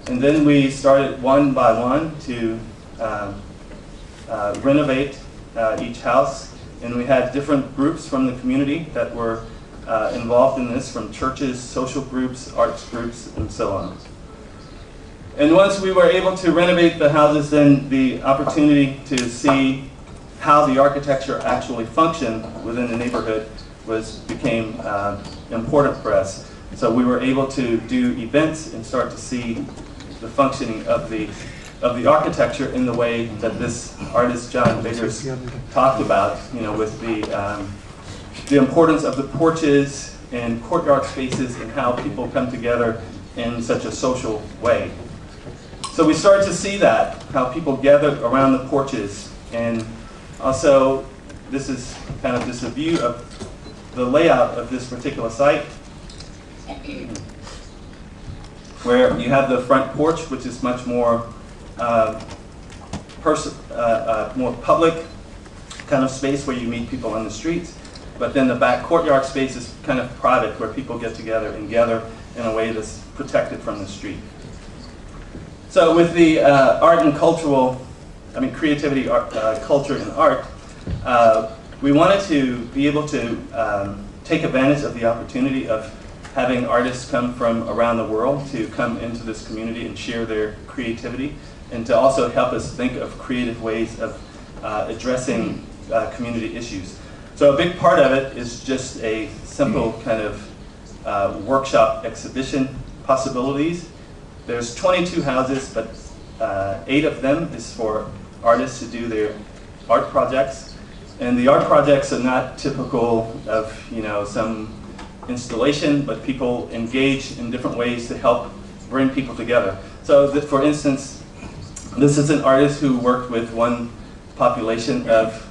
And then we started one by one to renovate each house. And we had different groups from the community that were involved in this, from churches, social groups, arts groups, and so on. And once we were able to renovate the houses, then the opportunity to see how the architecture actually functioned within the neighborhood became important for us. So we were able to do events and start to see the functioning of the architecture in the way that this artist John Biggers talked about, with the importance of the porches and courtyard spaces and how people come together in such a social way. So we started to see that, how people gathered around the porches. And also, this is kind of just a view of the layout of this particular site, where you have the front porch, which is much more more public kind of space where you meet people on the streets. But then the back courtyard space is kind of private, where people get together and gather in a way that's protected from the street. So with the art and creativity, culture and art, we wanted to be able to take advantage of the opportunity of having artists come from around the world to come into this community and share their creativity, and to also help us think of creative ways of addressing community issues. So a big part of it is just a simple kind of workshop exhibition possibilities. There's 22 houses, but 8 of them is for artists to do their art projects. And the art projects are not typical of some installation, but people engage in different ways to help bring people together. So that, for instance, this is an artist who worked with one population of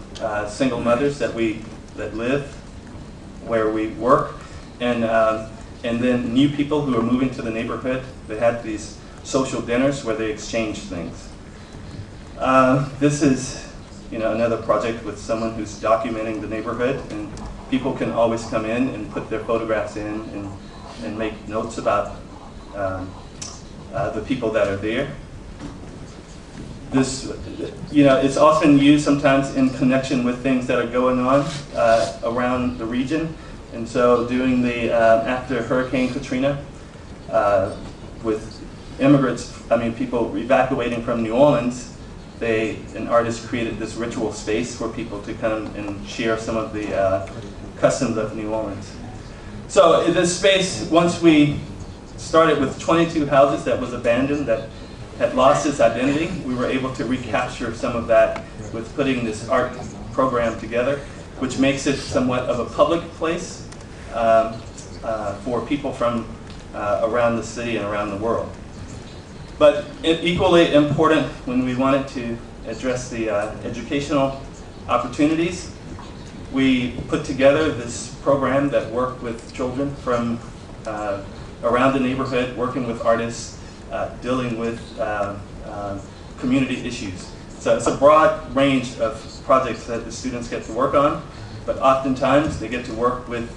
single mothers that live where we work, and then new people who are moving to the neighborhood. They had these social dinners where they exchange things. This is another project with someone who's documenting the neighborhood, and people can always come in and put their photographs in and make notes about the people that are there. This, it's often used sometimes in connection with things that are going on around the region. And so during the, after Hurricane Katrina, with immigrants, people evacuating from New Orleans, an artist created this ritual space for people to come and share some of the customs of New Orleans. So in this space, once we started with 22 houses that was abandoned, that had lost its identity, we were able to recapture some of that with putting this art program together, which makes it somewhat of a public place for people from around the city and around the world. But equally important, when we wanted to address the educational opportunities, we put together this program that worked with children from around the neighborhood, working with artists, dealing with community issues. So it's a broad range of projects that the students get to work on, but oftentimes they get to work with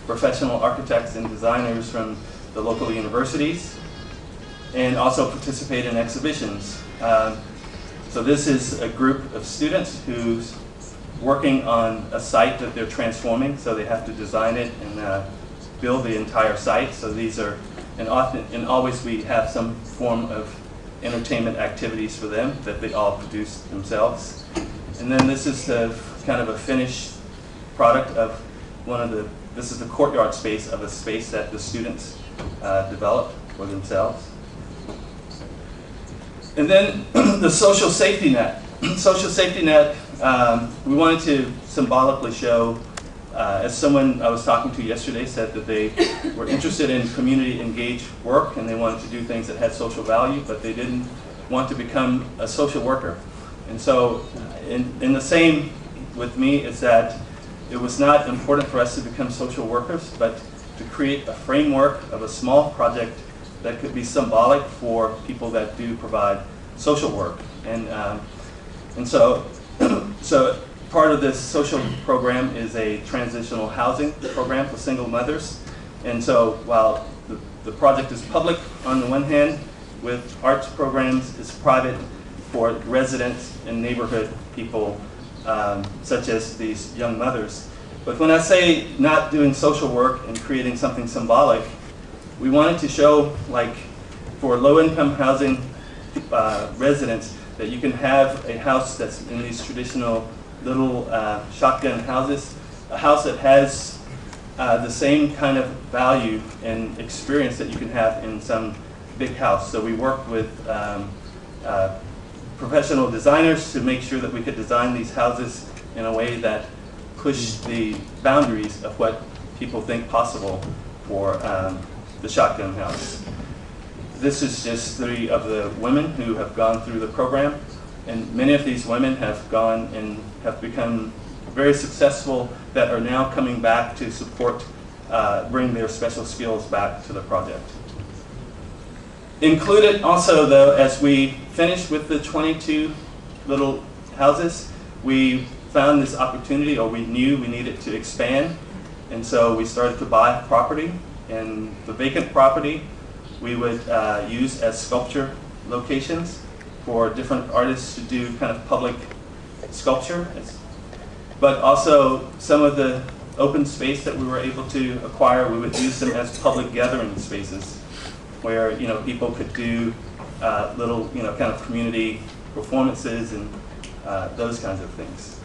professional architects and designers from the local universities, and also participate in exhibitions. So this is a group of students who's working on a site that they're transforming, so they have to design it and build the entire site. So these are, and always we have some form of entertainment activities for them that they all produce themselves. And then this is kind of a finished product of this is the courtyard space of a space that the students developed for themselves. And then the social safety net. Social safety net, we wanted to symbolically show, as someone I was talking to yesterday said that they were interested in community engaged work and they wanted to do things that had social value, but they didn't want to become a social worker. And so in the same with me is that it was not important for us to become social workers, but to create a framework of a small project that could be symbolic for people that do provide social work. And so part of this social program is a transitional housing program for single mothers. And so while the project is public on the one hand, with arts programs is private for residents and neighborhood people, such as these young mothers. But when I say not doing social work and creating something symbolic, we wanted to show, like, for low-income housing residents, that you can have a house that's in these traditional little shotgun houses, a house that has the same kind of value and experience that you can have in some big house. So we worked with professional designers to make sure that we could design these houses in a way that pushed the boundaries of what people think possible for the shotgun house. This is just 3 of the women who have gone through the program, and many of these women have gone and have become very successful that are now coming back to support, bring their special skills back to the project. Included also, though, as we finished with the 22 little houses, we found this opportunity, or we knew we needed to expand, and so we started to buy property, and the vacant property we would use as sculpture locations for different artists to do kind of public sculpture. But also some of the open space that we were able to acquire, we would use them as public gathering spaces where, you know, people could do little, you know, kind of community performances and those kinds of things.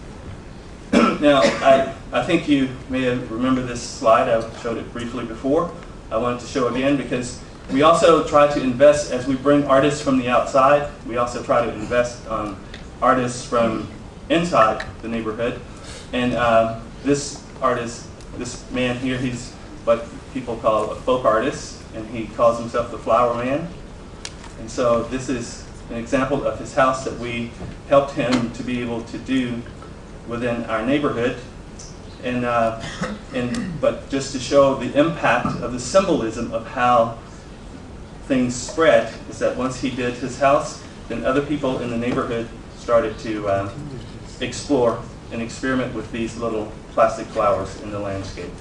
Now, I think you may have remembered this slide. I showed it briefly before. I wanted to show again because we also try to invest, as we bring artists from the outside, we also try to invest on artists from inside the neighborhood. And this artist, this man here, he's what people call a folk artist, and he calls himself the Flower Man. And so this is an example of his house that we helped him to be able to do within our neighborhood. But just to show the impact of the symbolism of how things spread, is that once he did his house, then other people in the neighborhood started to explore and experiment with these little plastic flowers in the landscape.